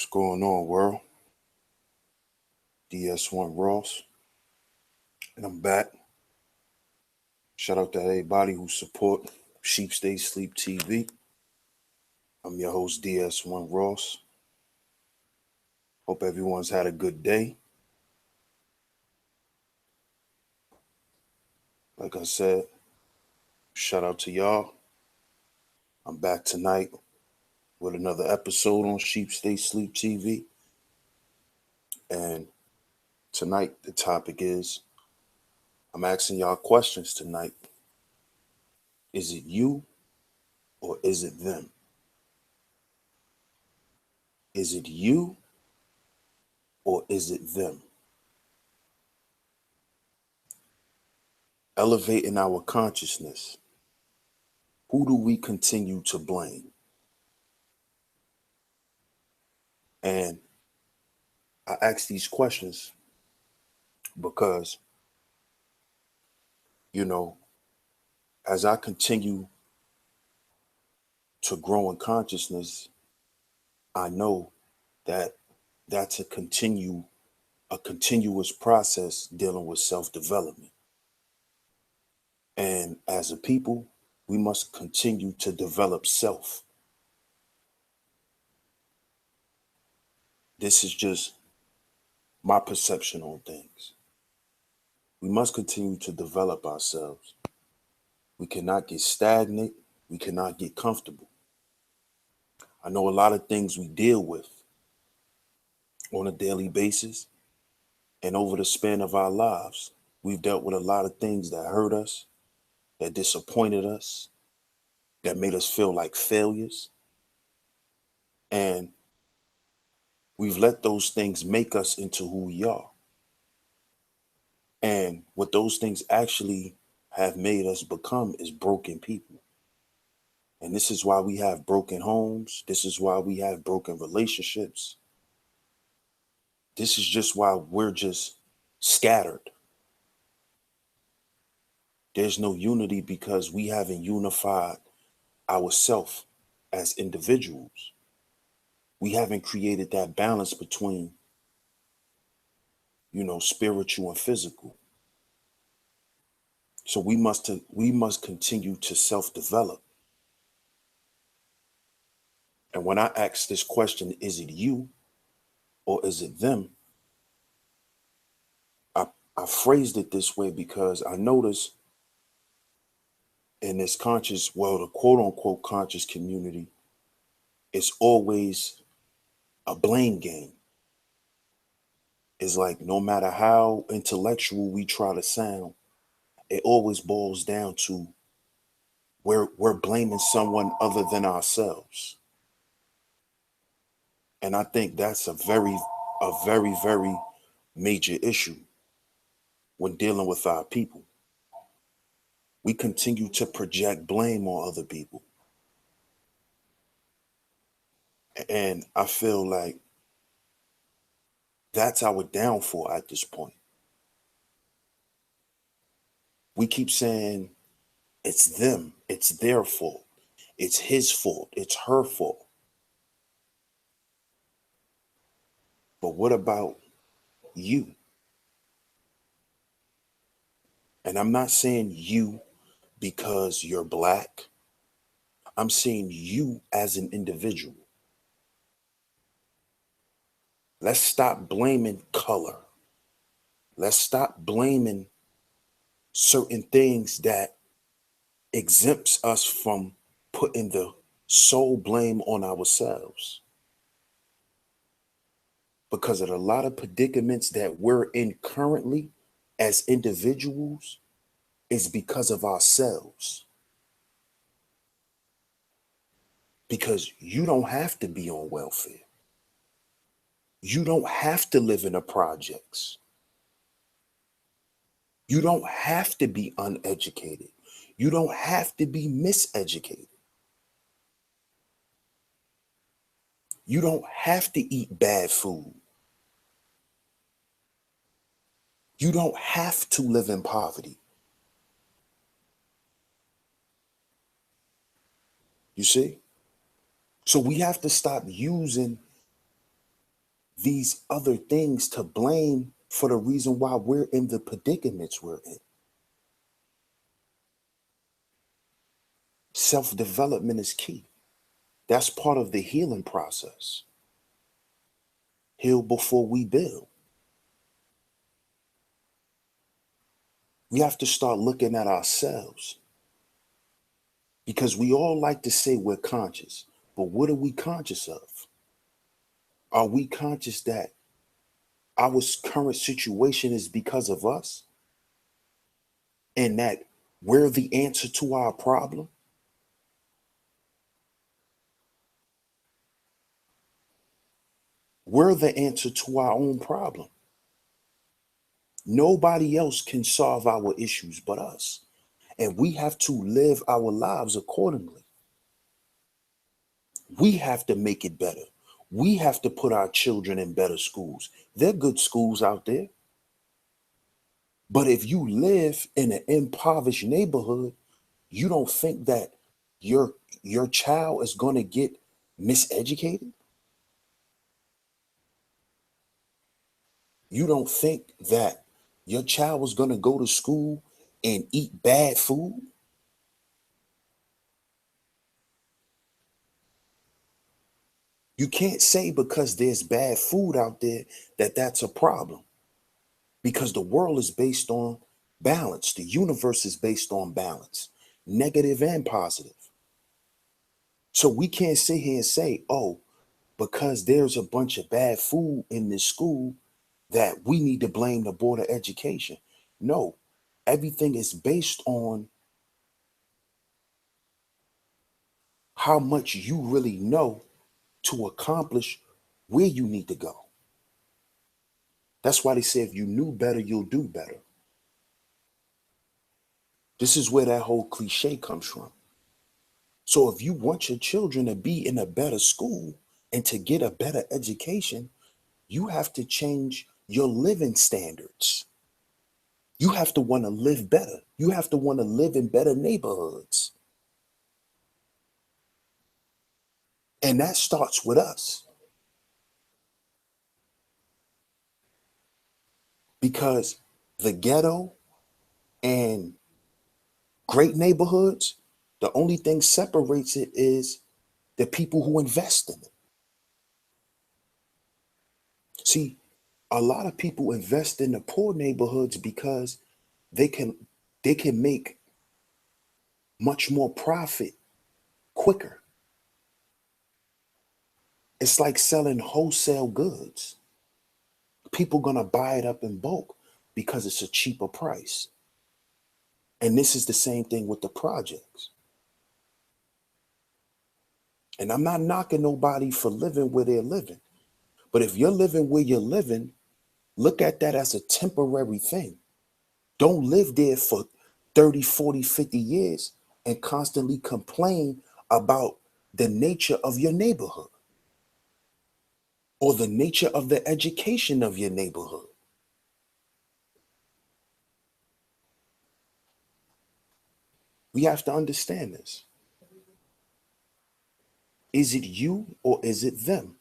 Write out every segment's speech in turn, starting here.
going on, world? DS1 Ross, and I'm back. Shout out to everybody who support Sleep TV. I'm your host, DS1 Ross. Hope everyone's had a good day. Like I said, shout out to y'all. I'm back tonight with another episode on Sleep TV. And tonight, the topic is, I'm asking y'all questions tonight. Is it you or is it them? Is it you or is it them? Elevating our consciousness. Who do we continue to blame? And I ask these questions because, as I continue to grow in consciousness, I know that that's a continuous process dealing with self-development. And as a people, we must continue to develop self. This is just my perception on things. We must continue to develop ourselves. We cannot get stagnant. We cannot get comfortable. I know a lot of things we deal with on a daily basis, and over the span of our lives, we've dealt with a lot of things that hurt us, that disappointed us, that made us feel like failures. And we've let those things make us into who we are. And what those things actually have made us become is broken people. And this is why we have broken homes. This is why we have broken relationships. This is just why we're just scattered. There's no unity because we haven't unified ourselves as individuals. We haven't created that balance between, spiritual and physical. So we must continue to self-develop. And when I ask this question, is it you or is it them? I phrased it this way because I notice in this the quote unquote conscious community, it's always a blame game. It's like no matter how intellectual we try to sound, it always boils down to we're blaming someone other than ourselves. And I think that's a very, very major issue when dealing with our people. We continue to project blame on other people. And I feel like that's our downfall at this point. We keep saying it's them, it's their fault, it's his fault, it's her fault. But what about you? And I'm not saying you because you're black. I'm saying you as an individual. Let's stop blaming color. Let's stop blaming certain things that exempts us from putting the sole blame on ourselves. Because of a lot of predicaments that we're in currently as individuals is because of ourselves. Because you don't have to be on welfare. You don't have to live in the projects. You don't have to be uneducated. You don't have to be miseducated. You don't have to eat bad food. You don't have to live in poverty. You see? So we have to stop using these other things to blame for the reason why we're in the predicaments we're in. Self-development is key. That's part of the healing process. Heal before we build. We have to start looking at ourselves, because we all like to say we're conscious, but what are we conscious of? Are we conscious that our current situation is because of us and that we're the answer to our problem? We're the answer to our own problem. Nobody else can solve our issues but us. And we have to live our lives accordingly. We have to make it better. We have to put our children in better schools. There are good schools out there. But if you live in an impoverished neighborhood, you don't think that your child is going to get miseducated? You don't think that your child was going to go to school and eat bad food? You can't say because there's bad food out there that that's a problem, because the world is based on balance. The universe is based on balance, negative and positive. So we can't sit here and say, oh, because there's a bunch of bad food in this school, that we need to blame the Board of Education. No, everything is based on how much you really know to accomplish where you need to go. That's why they say if you knew better, you'll do better. This is where that whole cliche comes from. So if you want your children to be in a better school and to get a better education, you have to change your living standards. You have to want to live better. You have to want to live in better neighborhoods. And that starts with us. Because the ghetto and great neighborhoods, the only thing separates it is the people who invest in it. See, a lot of people invest in the poor neighborhoods because they can make much more profit quicker. It's like selling wholesale goods. People gonna buy it up in bulk because it's a cheaper price. And this is the same thing with the projects. And I'm not knocking nobody for living where they're living. But if you're living where you're living, look at that as a temporary thing. Don't live there for 30, 40, 50 years and constantly complain about the nature of your neighborhood or the nature of the education of your neighborhood. We have to understand this. Is it you or is it them?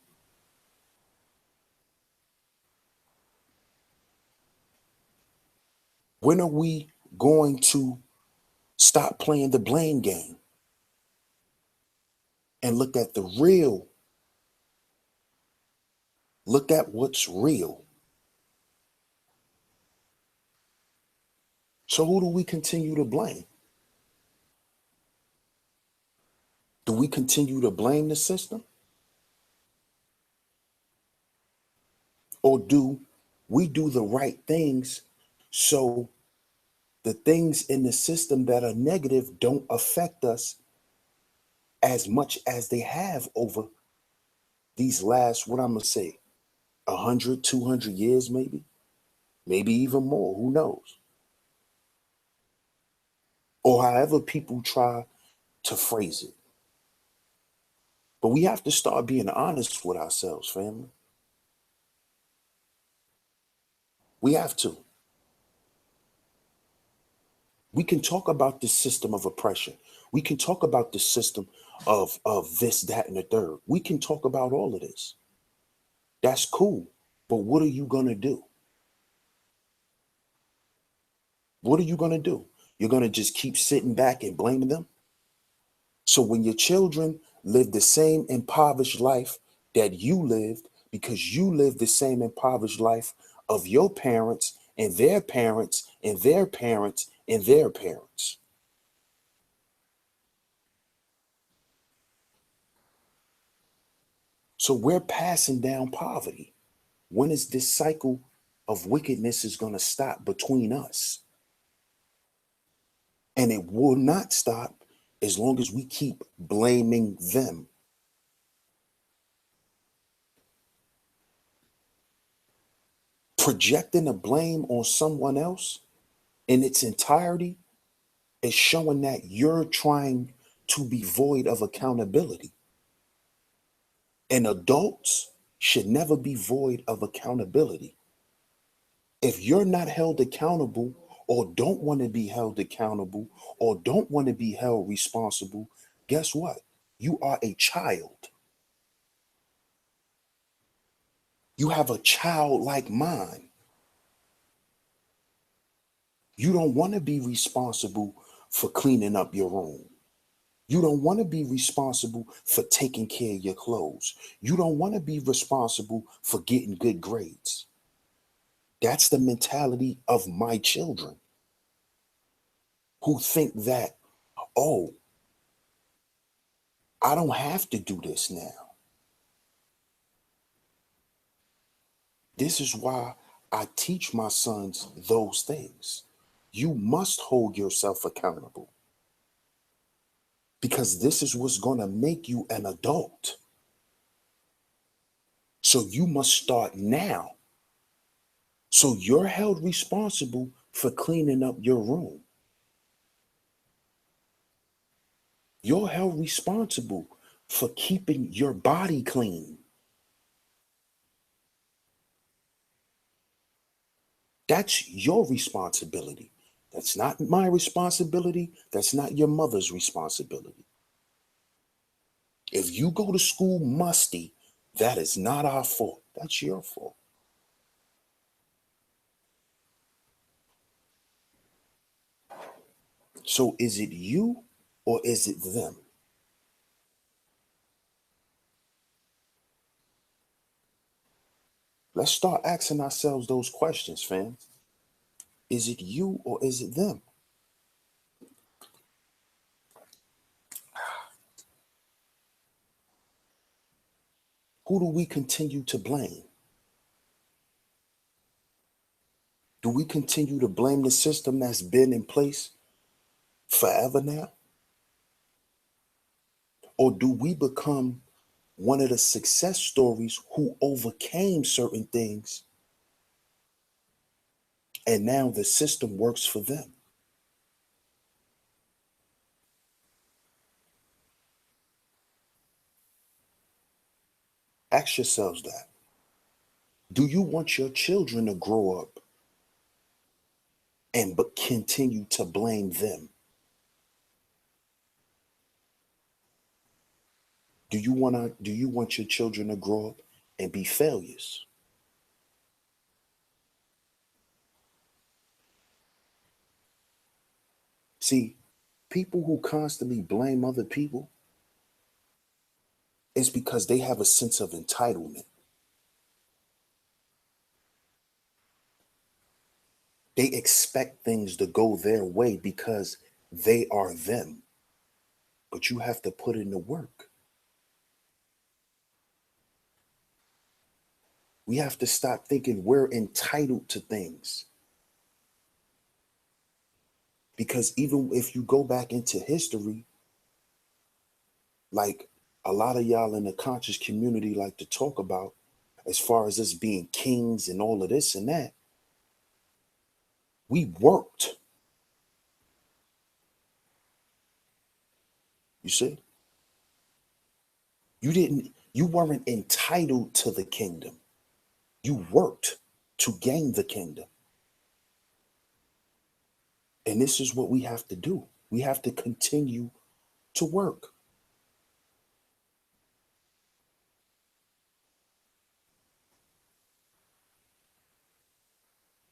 When are we going to stop playing the blame game and look at the real? Look at what's real. So who do we continue to blame? Do we continue to blame the system? Or do we do the right things so the things in the system that are negative don't affect us as much as they have over these last, what I'm going to say, 100, 200 years, maybe even more, who knows? Or however people try to phrase it. But we have to start being honest with ourselves, family. We have to. We can talk about the system of oppression. We can talk about the system of this, that, and the third. We can talk about all of this. That's cool. But what are you going to do? What are you going to do? You're going to just keep sitting back and blaming them? So when your children live the same impoverished life that you lived, because you lived the same impoverished life of your parents and their parents and their parents and their parents. So we're passing down poverty. When is this cycle of wickedness is going to stop between us? And it will not stop as long as we keep blaming them. Projecting the blame on someone else in its entirety is showing that you're trying to be void of accountability. And adults should never be void of accountability. If you're not held accountable or don't want to be held accountable or don't want to be held responsible, guess what? You are a child. You have a childlike mind. You don't want to be responsible for cleaning up your room. You don't want to be responsible for taking care of your clothes. You don't want to be responsible for getting good grades. That's the mentality of my children who think that, oh, I don't have to do this now. This is why I teach my sons those things. You must hold yourself accountable because this is what's going to make you an adult. So you must start now. So you're held responsible for cleaning up your room. You're held responsible for keeping your body clean. That's your responsibility. That's not my responsibility. That's not your mother's responsibility. If you go to school musty, that is not our fault. That's your fault. So is it you or is it them? Let's start asking ourselves those questions, fam. Is it you or is it them? Who do we continue to blame? Do we continue to blame the system that's been in place forever now? Or do we become one of the success stories who overcame certain things and now the system works for them? Ask yourselves that. Do you want your children to grow up and but continue to blame them? Do you want your children to grow up and be failures? See, people who constantly blame other people is because they have a sense of entitlement. They expect things to go their way because they are them. But you have to put in the work. We have to stop thinking we're entitled to things. Because even if you go back into history, like a lot of y'all in the conscious community like to talk about, as far as us being kings and all of this and that, we worked. You see? You weren't entitled to the kingdom. You worked to gain the kingdom. And this is what we have to do. We have to continue to work.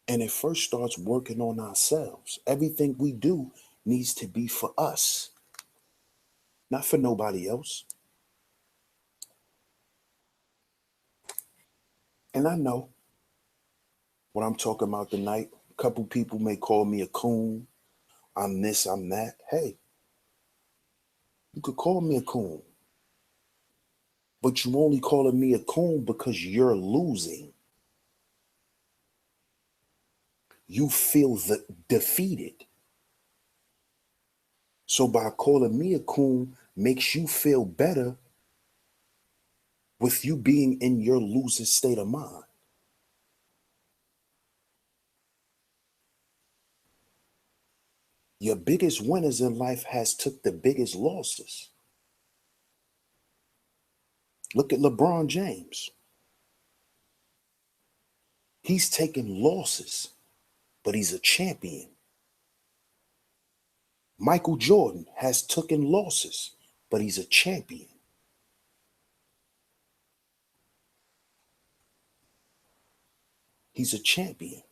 And it first starts working on ourselves. Everything we do needs to be for us, not for nobody else. And I know what I'm talking about tonight. A couple people may call me a coon. I'm this, I'm that. Hey, you could call me a coon, but you only calling me a coon because you're losing. You feel defeated. So by calling me a coon makes you feel better with you being in your losing state of mind. Your biggest winners in life has took the biggest losses. Look at LeBron James. He's taken losses, but he's a champion. Michael Jordan has taken losses, but he's a champion. He's a champion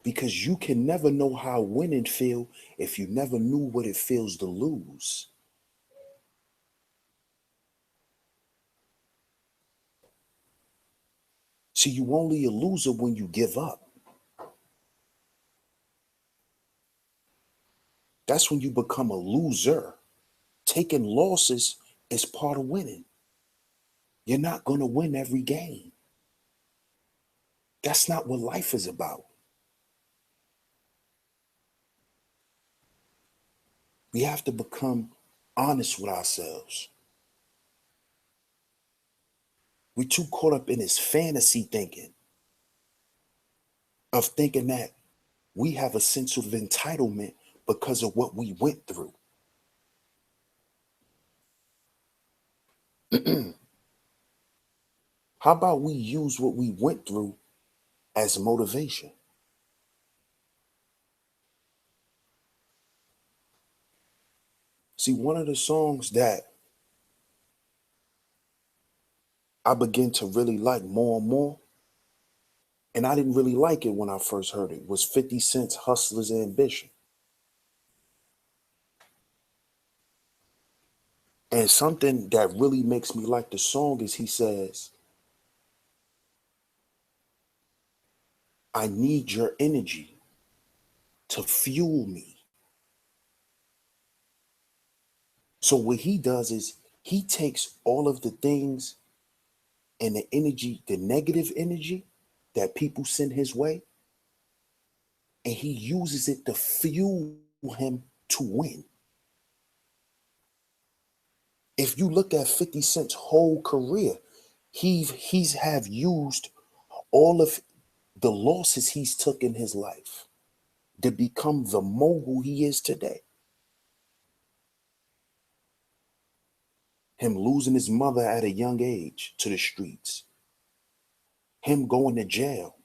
because you can never know how winning feel if you never knew what it feels to lose. See, you only a loser when you give up. That's when you become a loser. Taking losses is part of winning. You're not going to win every game. That's not what life is about. We have to become honest with ourselves. We're too caught up in this fantasy thinking of thinking that we have a sense of entitlement because of what we went through. How about we use what we went through as motivation? See, one of the songs that I began to really like more and more, and I didn't really like it when I first heard it, was 50 Cent's Hustler's Ambition. And something that really makes me like the song is he says, I need your energy to fuel me. So what he does is he takes all of the things and the energy, the negative energy that people send his way, and he uses it to fuel him to win. If you look at 50 Cent's whole career, he's have used all of the losses he's took in his life to become the mogul he is today. Him losing his mother at a young age to the streets, him going to jail,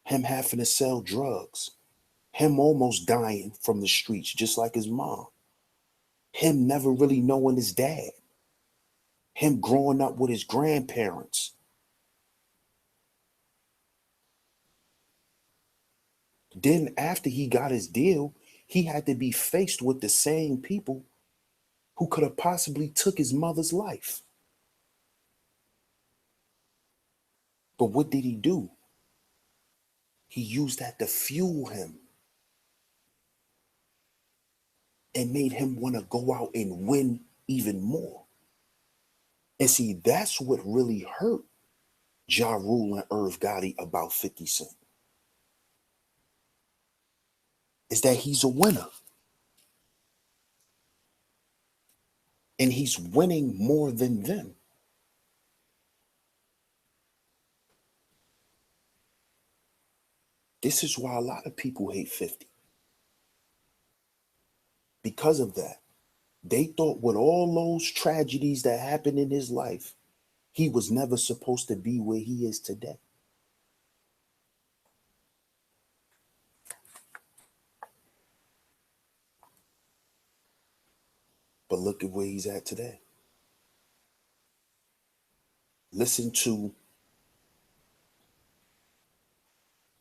him having to sell drugs, him almost dying from the streets just like his mom, him never really knowing his dad, him growing up with his grandparents. Then after he got his deal, he had to be faced with the same people who could have possibly took his mother's life. But what did he do? He used that to fuel him and made him want to go out and win even more. And see, that's what really hurt Ja Rule and Irv Gotti about 50 Cent, is that he's a winner. And he's winning more than them. This is why a lot of people hate 50. Because of that. They thought with all those tragedies that happened in his life, he was never supposed to be where he is today. But look at where he's at today. Listen to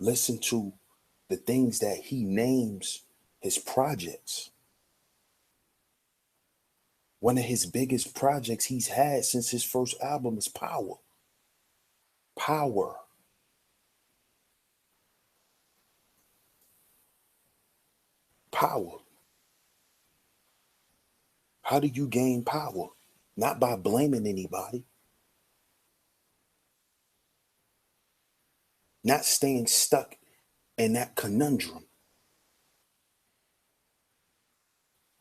Listen to the things that he names his projects. One of his biggest projects he's had since his first album is Power. Power. Power. How do you gain power? Not by blaming anybody. Not staying stuck in that conundrum.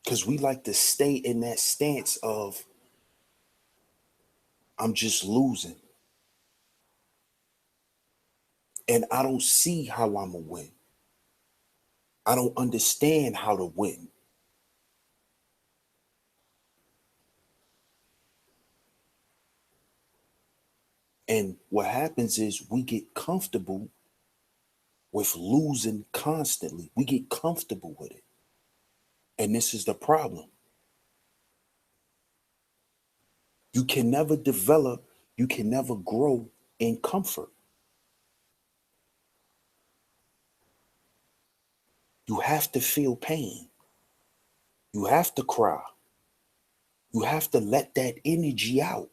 Because we like to stay in that stance of, I'm just losing. And I don't see how I'm going to win. I don't understand how to win. And what happens is we get comfortable with losing constantly. We get comfortable with it. And this is the problem. You can never develop, you can never grow in comfort. You have to feel pain. You have to cry. You have to let that energy out.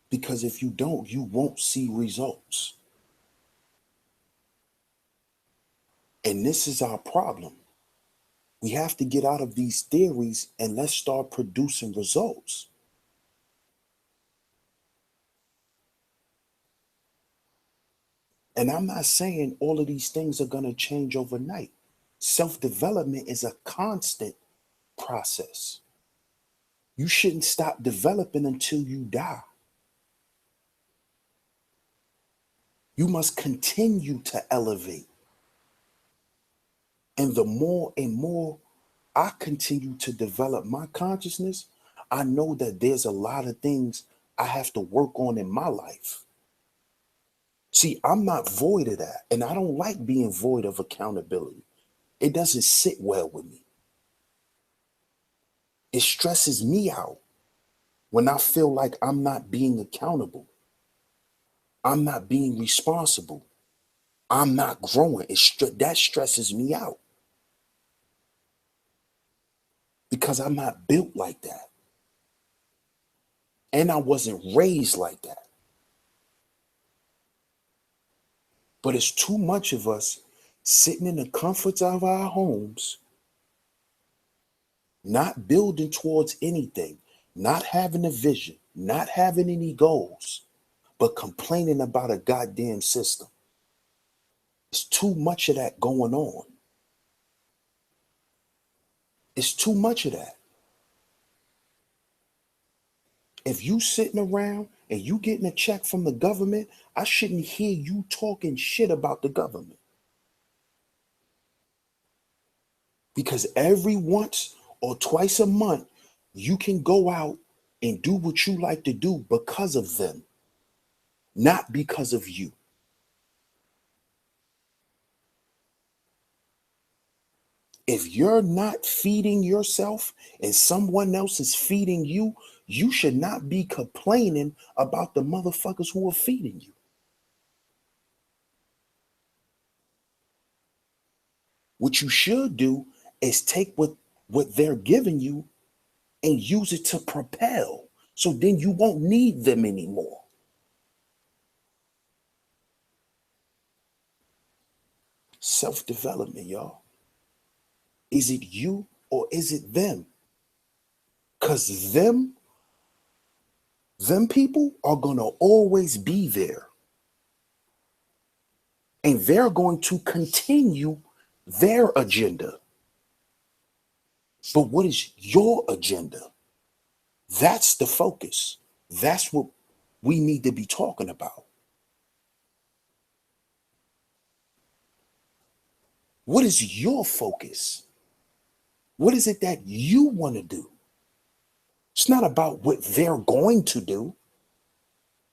Because if you don't, you won't see results. And this is our problem. We have to get out of these theories and let's start producing results. And I'm not saying all of these things are going to change overnight. Self-development is a constant process. You shouldn't stop developing until you die. You must continue to elevate. And the more and more I continue to develop my consciousness, I know that there's a lot of things I have to work on in my life. See, I'm not void of that. And I don't like being void of accountability. It doesn't sit well with me. It stresses me out when I feel like I'm not being accountable. I'm not being responsible. I'm not growing. That stresses me out because I'm not built like that. And I wasn't raised like that. But it's too much of us sitting in the comforts of our homes, not building towards anything, not having a vision, not having any goals, but complaining about a goddamn system. It's too much of that going on. It's too much of that. If you sitting around and you getting a check from the government, I shouldn't hear you talking shit about the government. Because every once or twice a month, you can go out and do what you like to do because of them, not because of you. If you're not feeding yourself and someone else is feeding you, you should not be complaining about the motherfuckers who are feeding you. What you should do is take what they're giving you and use it to propel. So then you won't need them anymore. Self-development, y'all. Is it you or is it them? Because them people are going to always be there. And they're going to continue their agenda. But what is your agenda? That's the focus. That's what we need to be talking about. What is your focus? What is it that you want to do? It's not about what they're going to do.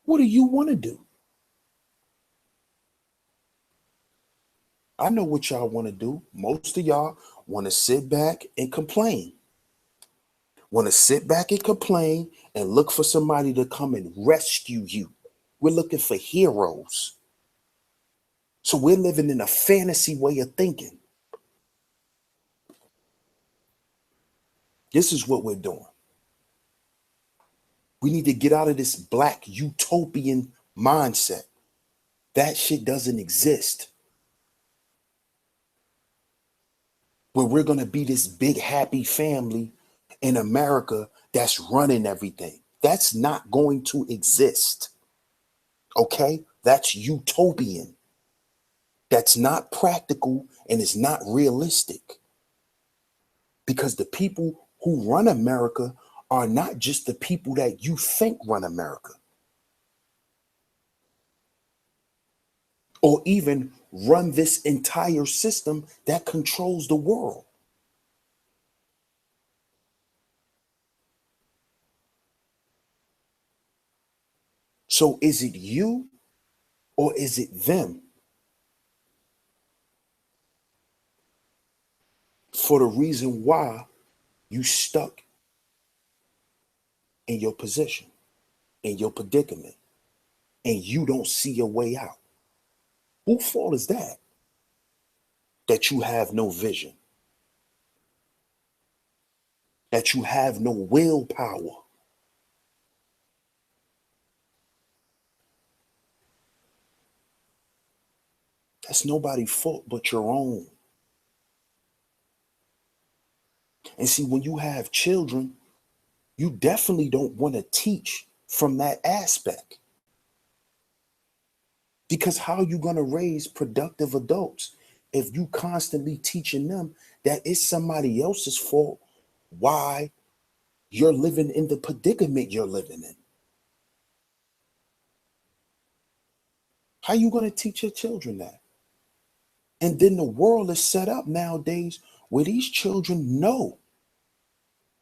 What do you want to do? I know what y'all want to do. Most of y'all want to sit back and complain. Want to sit back and complain and look for somebody to come and rescue you. We're looking for heroes. So we're living in a fantasy way of thinking. This is what we're doing. We need to get out of this black utopian mindset. That shit doesn't exist. Where we're going to be this big happy family in America that's running everything. That's not going to exist. Okay? That's utopian. That's not practical and it's not realistic. Because the people who run America are not just the people that you think run America. Or even run this entire system that controls the world. So is it you or is it them? For the reason why you stuck in your position, in your predicament, and you don't see your way out. Whose fault is that? That you have no vision, that you have no willpower. That's nobody's fault but your own. And see, when you have children, you definitely don't want to teach from that aspect. Because how are you going to raise productive adults if you constantly teaching them that it's somebody else's fault why you're living in the predicament you're living in? How are you going to teach your children that? And then the world is set up nowadays where these children know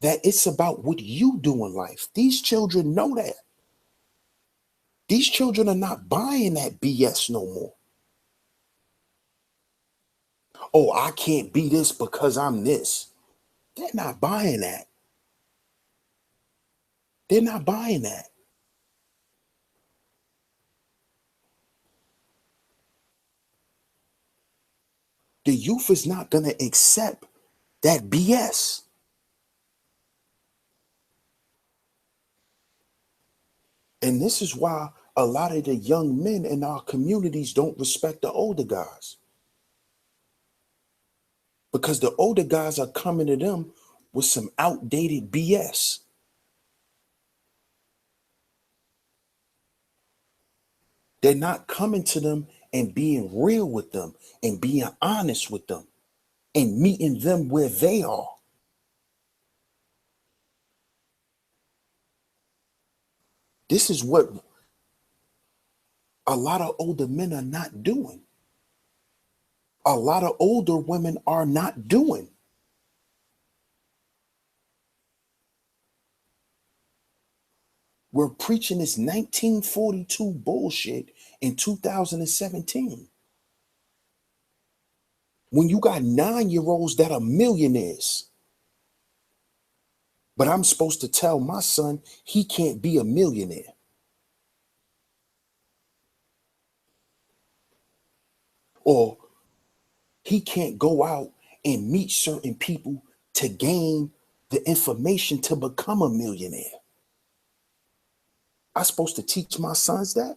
that it's about what you do in life. These children know that. These children are not buying that BS no more. Oh, I can't be this because I'm this. They're not buying that. They're not buying that. The youth is not going to accept that BS. And this is why a lot of the young men in our communities don't respect the older guys. Because the older guys are coming to them with some outdated BS. They're not coming to them and being real with them and being honest with them and meeting them where they are. This is what a lot of older men are not doing. A lot of older women are not doing. We're preaching this 1942 bullshit in 2017. When you got 9-year-olds that are millionaires. But I'm supposed to tell my son he can't be a millionaire. Or he can't go out and meet certain people to gain the information to become a millionaire. I'm supposed to teach my sons that?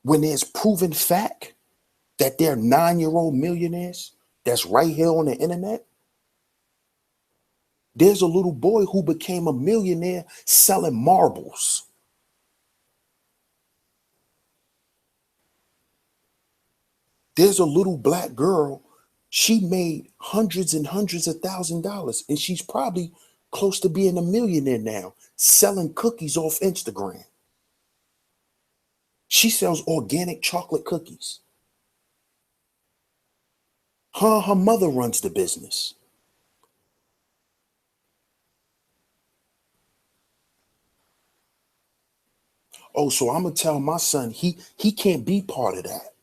When there's proven fact that they're 9-year-old millionaires that's right here on the internet? There's a little boy who became a millionaire selling marbles. There's a little black girl, she made hundreds and hundreds of $1,000s, and she's probably close to being a millionaire now, selling cookies off Instagram. She sells organic chocolate cookies. Her mother runs the business. Oh, so I'm gonna tell my son he can't be part of that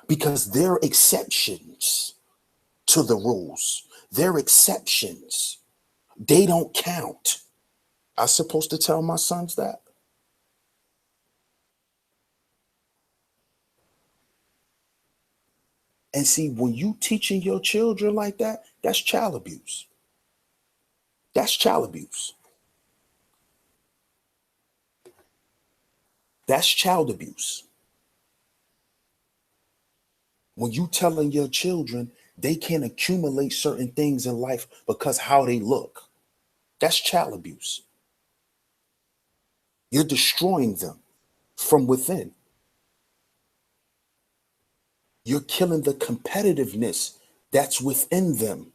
because they're exceptions to the rules. They're exceptions. They don't count. I'm supposed to tell my sons that? And see, when you teaching your children like that, that's child abuse. That's child abuse. That's child abuse. When you telling your children they can't accumulate certain things in life because how they look, that's child abuse. You're destroying them from within. You're killing the competitiveness that's within them.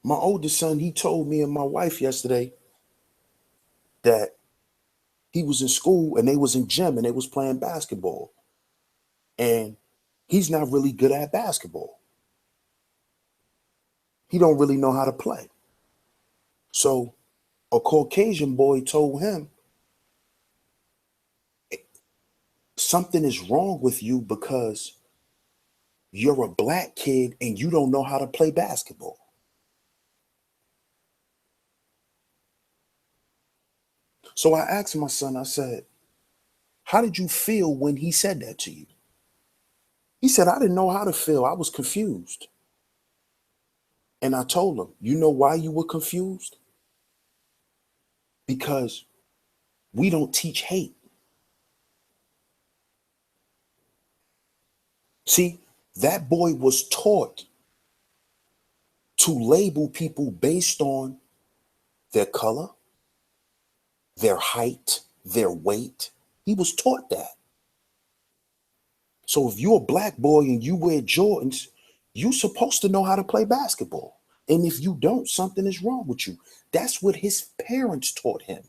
My oldest son, he told me and my wife yesterday that he was in school and they was in gym and they was playing basketball. And he's not really good at basketball. He don't really know how to play. So a Caucasian boy told him, something is wrong with you because you're a black kid and you don't know how to play basketball. So I asked my son, I said, how did you feel when he said that to you? He said, I didn't know how to feel. I was confused. And I told him, you know why you were confused? Because we don't teach hate. See, that boy was taught to label people based on their color, their height, their weight. He was taught that. So if you're a black boy and you wear Jordans, you're supposed to know how to play basketball. And if you don't, something is wrong with you. That's what his parents taught him.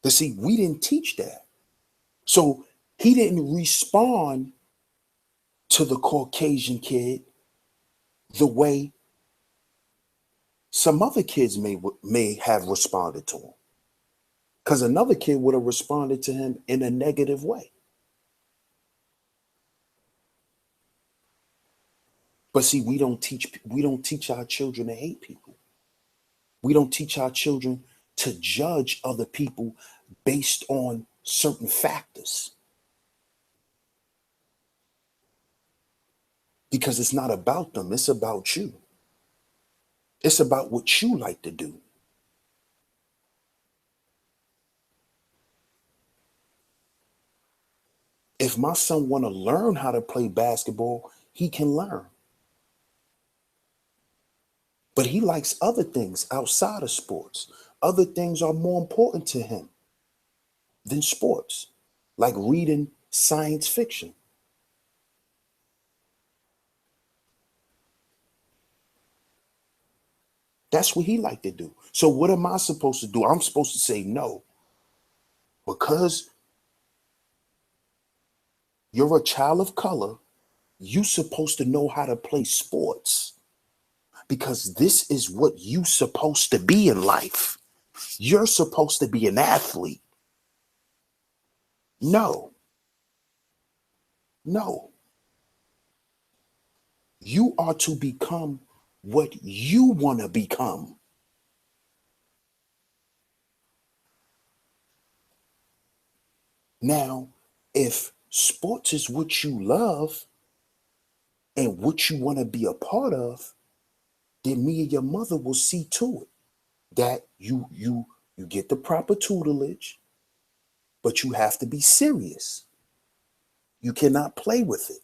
But see, we didn't teach that. So he didn't respond to the Caucasian kid the way some other kids may have responded to him. Because another kid would have responded to him in a negative way. But see, we don't teach our children to hate people. We don't teach our children to judge other people based on certain factors. Because it's not about them, it's about you. It's about what you like to do. If my son want to learn how to play basketball, he can learn. But he likes other things outside of sports. Other things are more important to him than sports, like reading science fiction. That's what he like to do. So what am I supposed to do? I'm supposed to say no. Because you're a child of color, you supposed to know how to play sports. Because this is what you supposed to be in life. You're supposed to be an athlete. No, no. You are to become what you want to become. Now, if sports is what you love and what you want to be a part of, then me and your mother will see to it that you get the proper tutelage, but you have to be serious. You cannot play with it.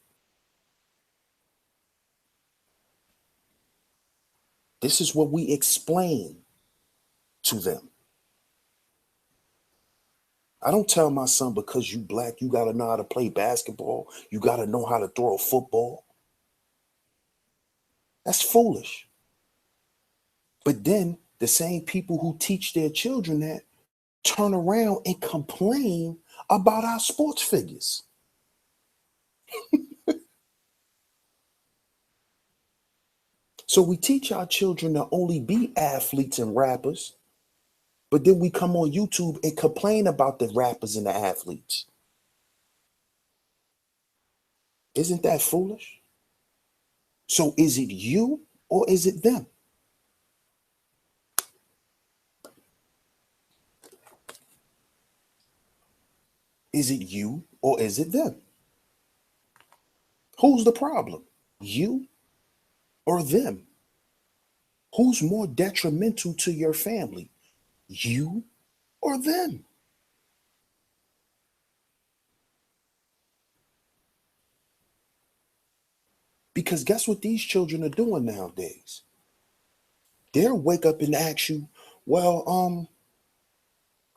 This is what we explain to them. I don't tell my son because you black, you got to know how to play basketball. You got to know how to throw a football. That's foolish. But then the same people who teach their children that turn around and complain about our sports figures. So we teach our children to only be athletes and rappers, but then we come on YouTube and complain about the rappers and the athletes. Isn't that foolish? So is it you or is it them? Is it you or is it them? Who's the problem? You or them? Who's more detrimental to your family? You or them? Because guess what these children are doing nowadays? They'll wake up and ask you, well,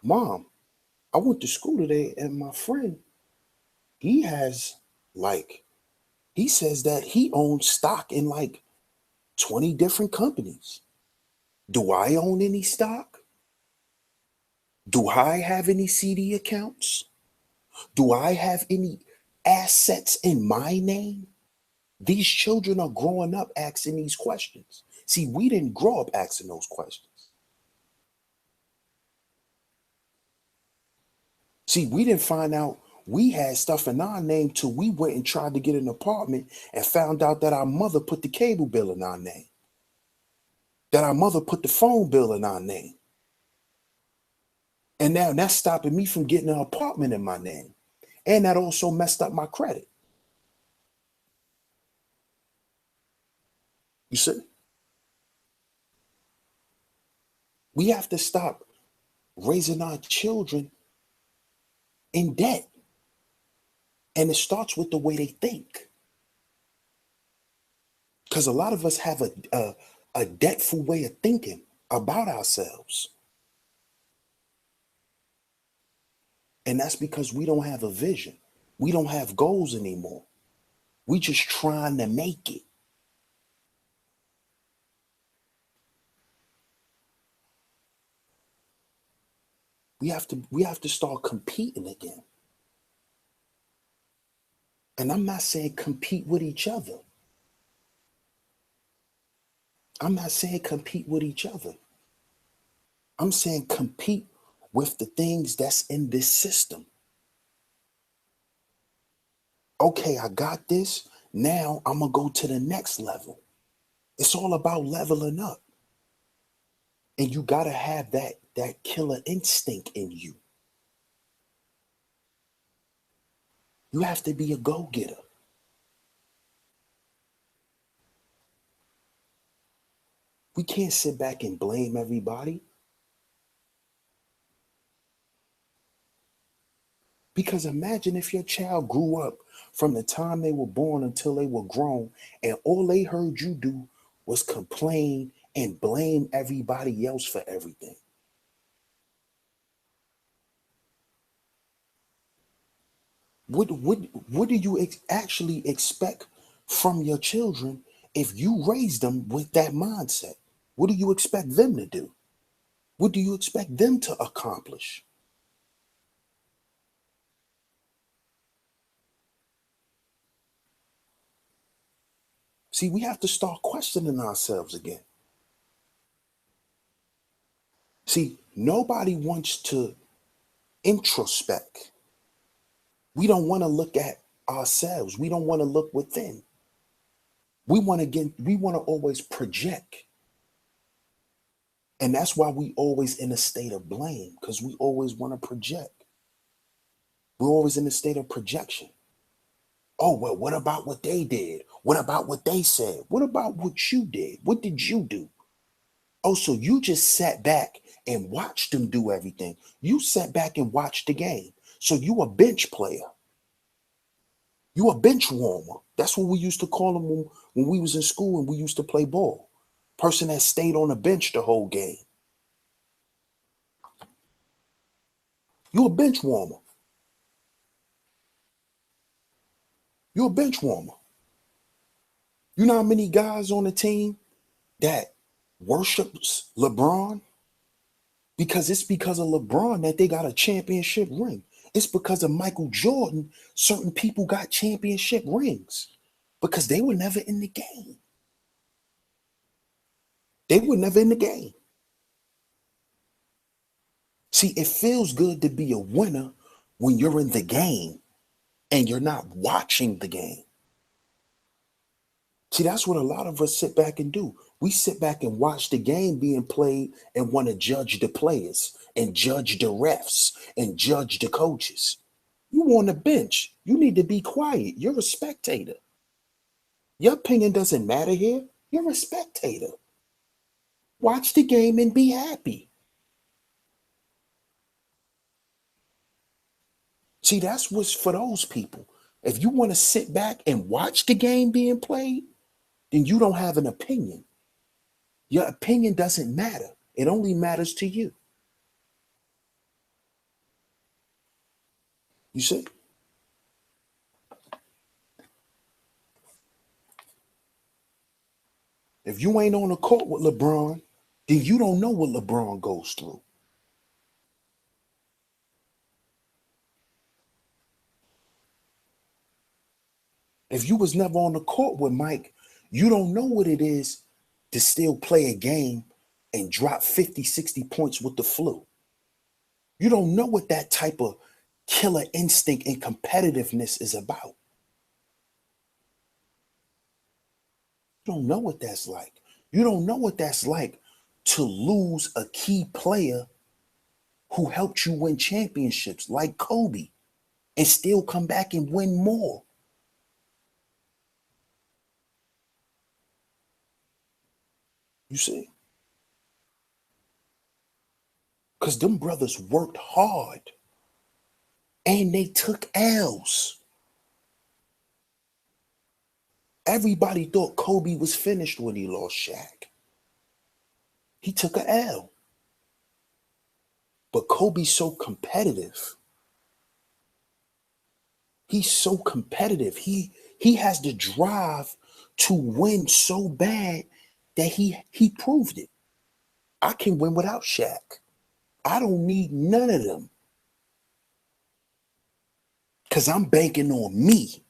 mom, I went to school today and my friend, he has like, he says that he owns stock in like 20 different companies. Do I own any stock? Do I have any CD accounts? Do I have any assets in my name? These children are growing up asking these questions. See, we didn't grow up asking those questions. See, we didn't find out we had stuff in our name till we went and tried to get an apartment and found out that our mother put the cable bill in our name, that our mother put the phone bill in our name. And now that's stopping me from getting an apartment in my name. And that also messed up my credit. You see? We have to stop raising our children in debt. And it starts with the way they think. Because a lot of us have a debtful way of thinking about ourselves. And that's because we don't have a vision. We don't have goals anymore. We just trying to make it. We have to start competing again. And I'm not saying compete with each other. I'm not saying compete with each other. I'm saying compete with the things that's in this system. Okay, I got this. Now I'm going to go to the next level. It's all about leveling up. And you got to have that killer instinct in you. You have to be a go-getter. We can't sit back and blame everybody. Because imagine if your child grew up from the time they were born until they were grown, and all they heard you do was complain and blame everybody else for everything. What do you actually expect from your children if you raise them with that mindset? What do you expect them to do? What do you expect them to accomplish? See, we have to start questioning ourselves again. See, nobody wants to introspect. We don't want to look at ourselves. We don't want to look within. We want to always project. And that's why we always in a state of blame, because we always want to project. We're always in a state of projection. Oh, well, what about what they did? What about what they said? What about what you did? What did you do? Oh, so you just sat back and watched them do everything. You sat back and watched the game. So you a bench player. You a bench warmer. That's what we used to call them when we was in school and we used to play ball. Person that stayed on the bench the whole game. You a bench warmer. You a bench warmer. You know how many guys on the team that worships LeBron? Because it's because of LeBron that they got a championship ring. It's because of Michael Jordan, certain people got championship rings because they were never in the game. They were never in the game. See, it feels good to be a winner when you're in the game and you're not watching the game. See, that's what a lot of us sit back and do. We sit back and watch the game being played and want to judge the players and judge the refs and judge the coaches. You on the bench. You need to be quiet. You're a spectator. Your opinion doesn't matter here. You're a spectator. Watch the game and be happy. See, that's what's for those people. If you want to sit back and watch the game being played, then you don't have an opinion. Your opinion doesn't matter. It only matters to you. You see? If you ain't on the court with LeBron, then you don't know what LeBron goes through. If you was never on the court with Mike, you don't know what it is to still play a game and drop 50, 60 points with the flu. You don't know what that type of killer instinct and competitiveness is about. You don't know what that's like. You don't know what that's like to lose a key player who helped you win championships like Kobe and still come back and win more. You see? Because them brothers worked hard and they took L's. Everybody thought Kobe was finished when he lost Shaq. He took a L. But Kobe's so competitive. He's so competitive. He has the drive to win so bad that he proved it. I can win without Shaq. I don't need none of them. Because I'm banking on me.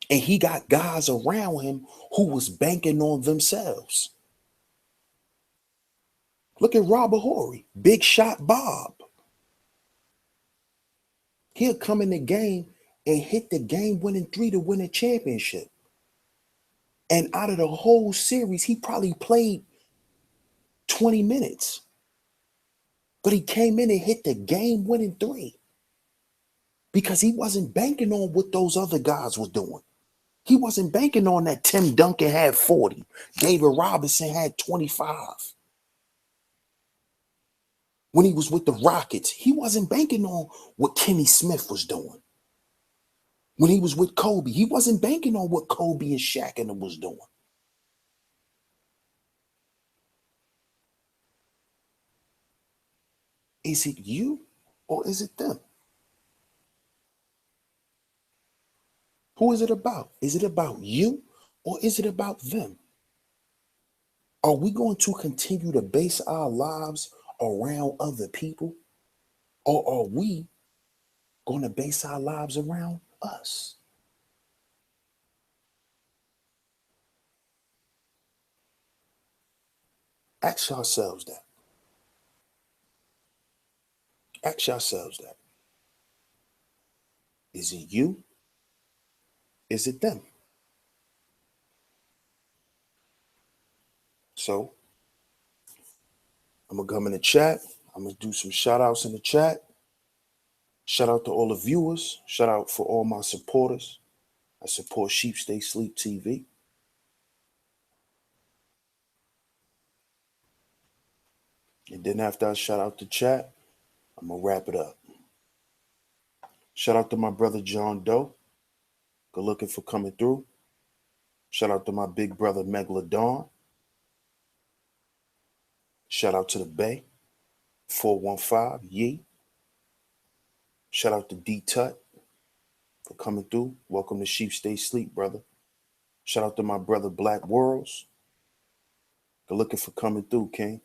And he got guys around him who was banking on themselves. Look at Robert Horry, big shot Bob. He'll come in the game and hit the game-winning three to win a championship. And out of the whole series, he probably played 20 minutes. But he came in and hit the game-winning three because he wasn't banking on what those other guys were doing. He wasn't banking on that Tim Duncan had 40. David Robinson had 25. When he was with the Rockets, he wasn't banking on what Kenny Smith was doing. When he was with Kobe, he wasn't banking on what Kobe and Shaq and them was doing. Is it you or is it them? Who is it about? Is it about you or is it about them? Are we going to continue to base our lives around other people? Or are we going to base our lives around us? Ask yourselves that. Ask yourselves that. Is it you? Is it them? So I'm going to come in the chat. I'm going to do some shout outs in the chat. Shout out to all the viewers. Shout out for all my supporters. I support Sheep Stay Sleep TV. And then after I shout out the chat, I'm going to wrap it up. Shout out to my brother John Doe. Good looking for coming through. Shout out to my big brother Megalodon. Shout out to the Bay. 415 Yee. Shout out to D Tut for coming through. Welcome to Sheep Stay Sleep, brother. Shout out to my brother Black Worlds. Good looking for coming through, King.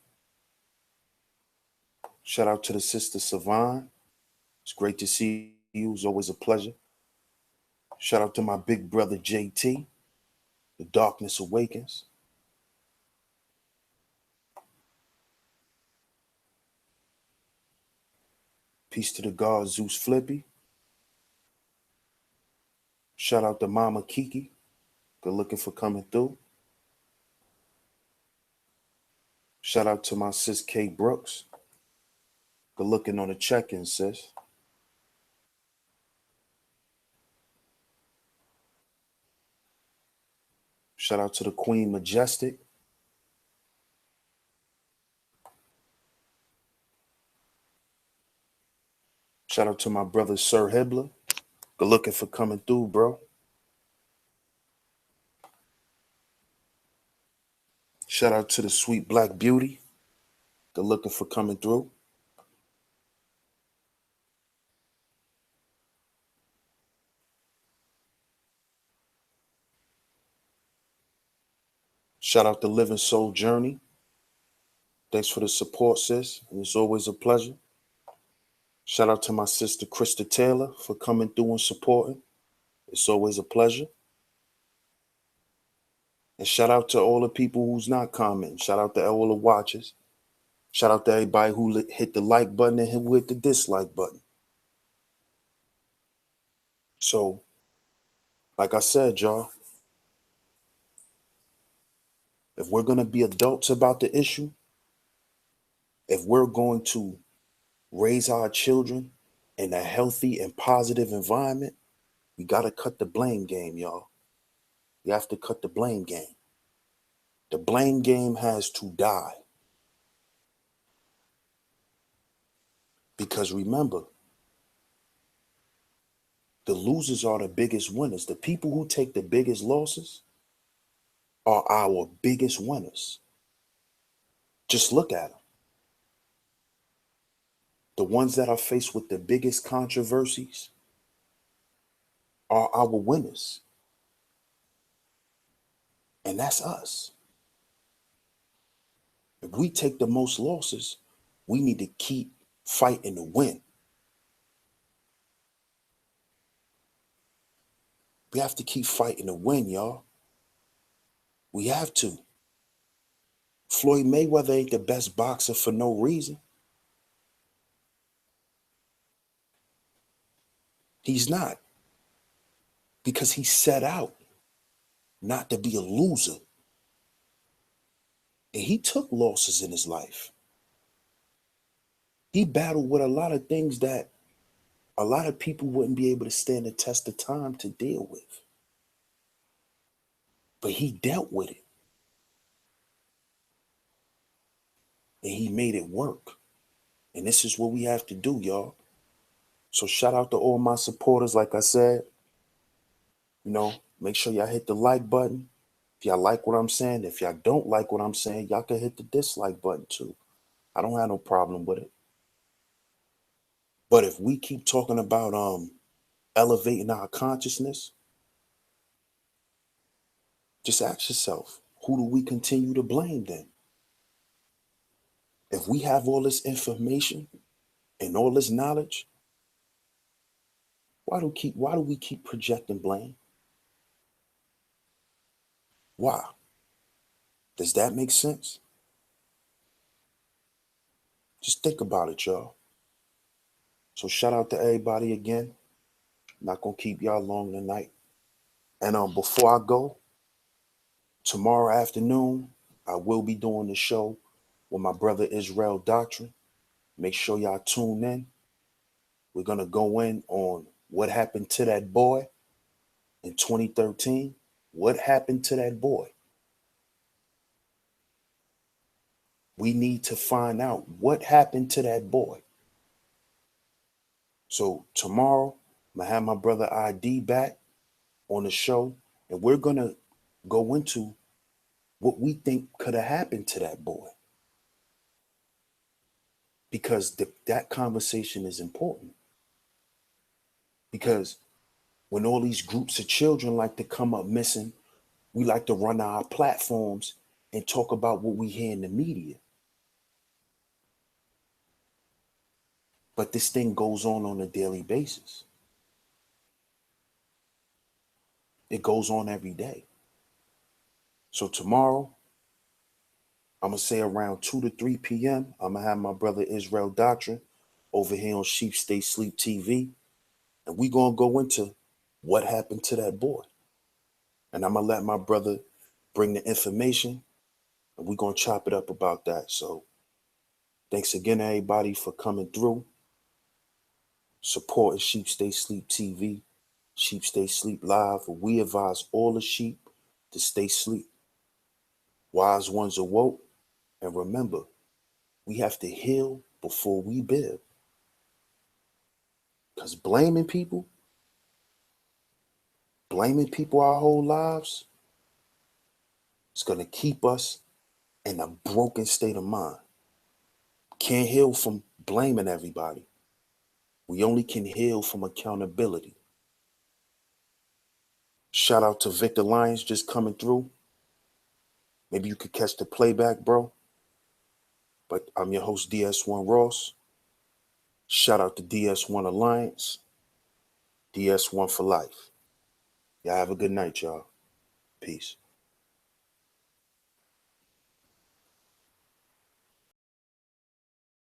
Shout out to the sister Savine. It's great to see you. It's always a pleasure. Shout out to my big brother JT. The Darkness Awakens. Peace to the God Zeus Flippy. Shout out to Mama Kiki. Good looking for coming through. Shout out to my sis Kay Brooks. Good looking on the check-in, sis. Shout out to the Queen Majestic. Shout out to my brother Sir Hibbler. Good looking for coming through, bro. Shout out to the Sweet Black Beauty. Good looking for coming through. Shout out to Living Soul Journey. Thanks for the support, sis. And it's always a pleasure. Shout out to my sister Krista Taylor for coming through and supporting. It's always a pleasure. And shout out to all the people who's not commenting. Shout out to all the watchers. Shout out to everybody who hit the like button and who hit the dislike button. So, like I said, y'all, if we're going to be adults about the issue, if we're going to raise our children in a healthy and positive environment, we got to cut the blame game, y'all. We have to cut the blame game. The blame game has to die. Because remember, the losers are the biggest winners. The people who take the biggest losses are our biggest winners. Just look at them. The ones that are faced with the biggest controversies are our winners. And that's us. If we take the most losses, we need to keep fighting to win. We have to keep fighting to win, y'all. We have to. Floyd Mayweather ain't the best boxer for no reason. He's not. Because he set out not to be a loser. And he took losses in his life. He battled with a lot of things that a lot of people wouldn't be able to stand the test of time to deal with. But he dealt with it. And he made it work. And this is what we have to do, y'all. So shout out to all my supporters, like I said. You know, make sure y'all hit the like button. If y'all like what I'm saying, if y'all don't like what I'm saying, y'all can hit the dislike button too. I don't have no problem with it. But if we keep talking about elevating our consciousness, just ask yourself, who do we continue to blame then? If we have all this information and all this knowledge, why do we keep projecting blame? Why? Does that make sense? Just think about it, y'all. So shout out to everybody again. Not gonna keep y'all long tonight. And before I go, tomorrow afternoon, I will be doing the show with my brother Israel Doctrine. Make sure y'all tune in. We're gonna go in on what happened to that boy in 2013. What happened to that boy? We need to find out what happened to that boy. So tomorrow, I'm gonna have my brother ID back on the show, and we're gonna go into what we think could have happened to that boy. Because that conversation is important. Because when all these groups of children like to come up missing, we like to run our platforms and talk about what we hear in the media. But this thing goes on a daily basis. It goes on every day. So tomorrow, I'm going to say around 2 to 3 p.m., I'm going to have my brother Israel Doctrine over here on SHEEPSTAYSLEEPTV. And we're going to go into what happened to that boy. And I'm going to let my brother bring the information, and we're going to chop it up about that. So thanks again, everybody, for coming through. Supporting Sheep Stay Sleep TV, Sheep Stay Sleep Live, where we advise all the sheep to stay asleep. Wise ones awoke, and remember, we have to heal before we build. Because blaming people our whole lives, is going to keep us in a broken state of mind. Can't heal from blaming everybody. We only can heal from accountability. Shout out to Victor Lyons just coming through. Maybe you could catch the playback, bro. But I'm your host, DS1 Ross. Shout out to DS1 Alliance. DS1 for life. Y'all have a good night, y'all. Peace.